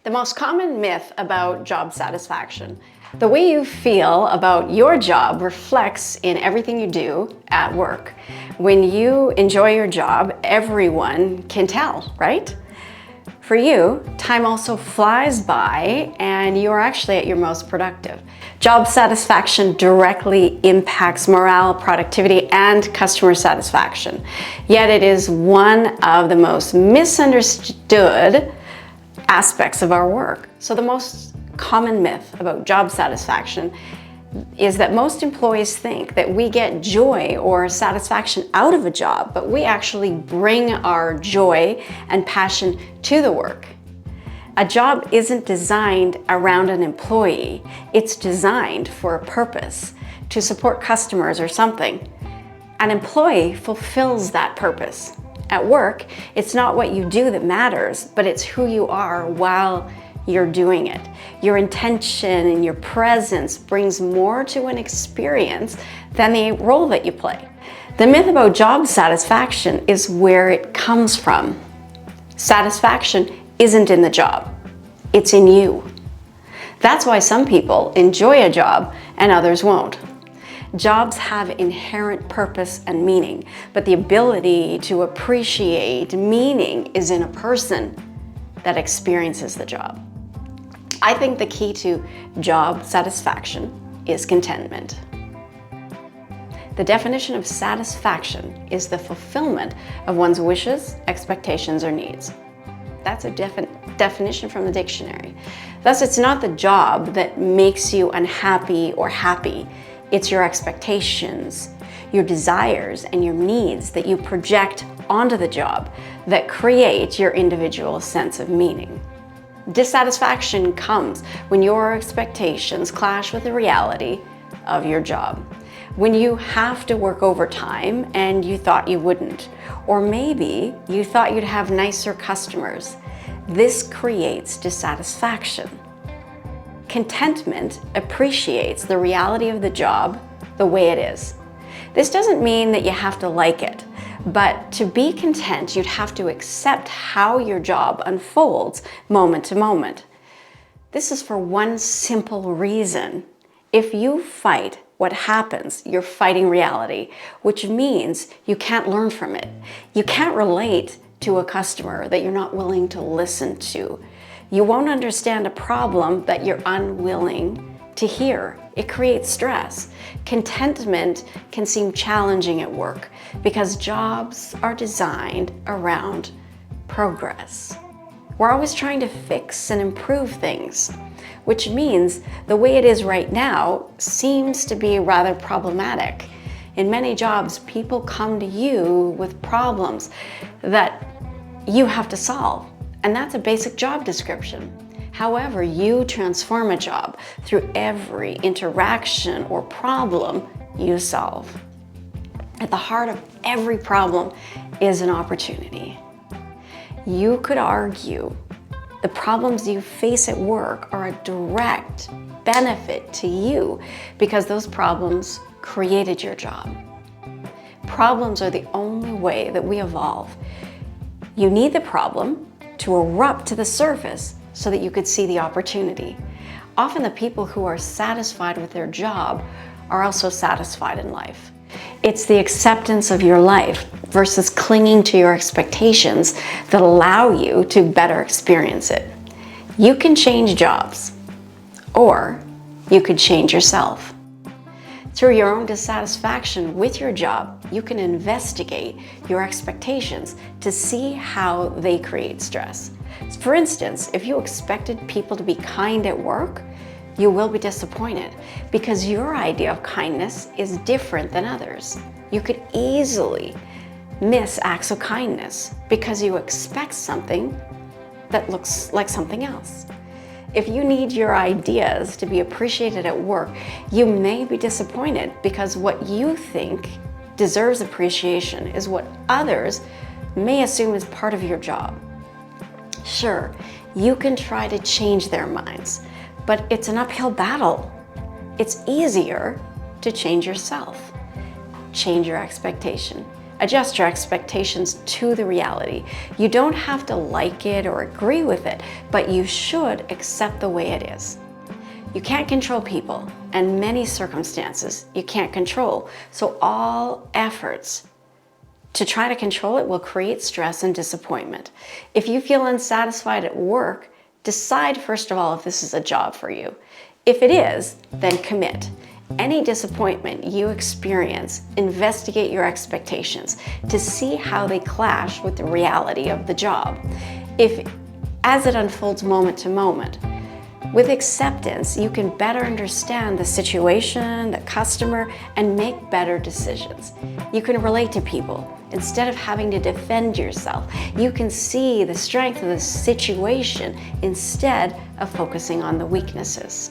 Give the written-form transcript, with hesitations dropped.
The most common myth about job satisfaction. The way you feel about your job reflects in everything you do at work. When you enjoy your job, everyone can tell, right? For you, time also flies by and you're actually at your most productive. Job satisfaction directly impacts morale, productivity, and customer satisfaction. Yet it is one of the most misunderstood aspects of our work. So the most common myth about job satisfaction is that most employees think that we get joy or satisfaction out of a job, but we actually bring our joy and passion to the work. A job isn't designed around an employee. It's designed for a purpose, to support customers or something. An employee fulfills that purpose. At work, it's not what you do that matters, but it's who you are while you're doing it. Your intention and your presence brings more to an experience than the role that you play. The myth about job satisfaction is where it comes from. Satisfaction isn't in the job, it's in you. That's why some people enjoy a job and others won't. Jobs have inherent purpose and meaning, but the ability to appreciate meaning is in a person that experiences the job. I think the key to job satisfaction is contentment. The definition of satisfaction is the fulfillment of one's wishes, expectations, or needs. That's a definition from the dictionary. Thus, it's not the job that makes you unhappy or happy. It's your expectations, your desires, and your needs that you project onto the job that create your individual sense of meaning. Dissatisfaction comes when your expectations clash with the reality of your job. When you have to work overtime and you thought you wouldn't, or maybe you thought you'd have nicer customers. This creates dissatisfaction. Contentment appreciates the reality of the job the way it is. This doesn't mean that you have to like it, but to be content, you'd have to accept how your job unfolds moment to moment. This is for one simple reason. If you fight what happens, you're fighting reality, which means you can't learn from it. You can't relate to a customer that you're not willing to listen to. You won't understand a problem that you're unwilling to hear. It creates stress. Contentment can seem challenging at work because jobs are designed around progress. We're always trying to fix and improve things, which means the way it is right now seems to be rather problematic. In many jobs, people come to you with problems that you have to solve, and that's a basic job description. However, you transform a job through every interaction or problem you solve. At the heart of every problem is an opportunity. You could argue the problems you face at work are a direct benefit to you because those problems created your job. Problems are the only way that we evolve. You need the problem to erupt to the surface so that you could see the opportunity. Often the people who are satisfied with their job are also satisfied in life. It's the acceptance of your life versus clinging to your expectations that allow you to better experience it. You can change jobs, or you could change yourself. Through your own dissatisfaction with your job, you can investigate your expectations to see how they create stress. For instance, if you expected people to be kind at work, you will be disappointed because your idea of kindness is different than others. You could easily miss acts of kindness because you expect something that looks like something else. If you need your ideas to be appreciated at work, you may be disappointed because what you think deserves appreciation is what others may assume is part of your job. Sure, you can try to change their minds, but it's an uphill battle. It's easier to change yourself. Change your expectation. Adjust your expectations to the reality. You don't have to like it or agree with it, but you should accept the way it is. You can't control people, and many circumstances you can't control, so all efforts to try to control it will create stress and disappointment. If you feel unsatisfied at work, decide first of all if this is a job for you. If it is, then commit. Any disappointment you experience, investigate your expectations to see how they clash with the reality of the job. As it unfolds moment to moment, with acceptance, you can better understand the situation, the customer, and make better decisions. You can relate to people. Instead of having to defend yourself, you can see the strength of the situation instead of focusing on the weaknesses.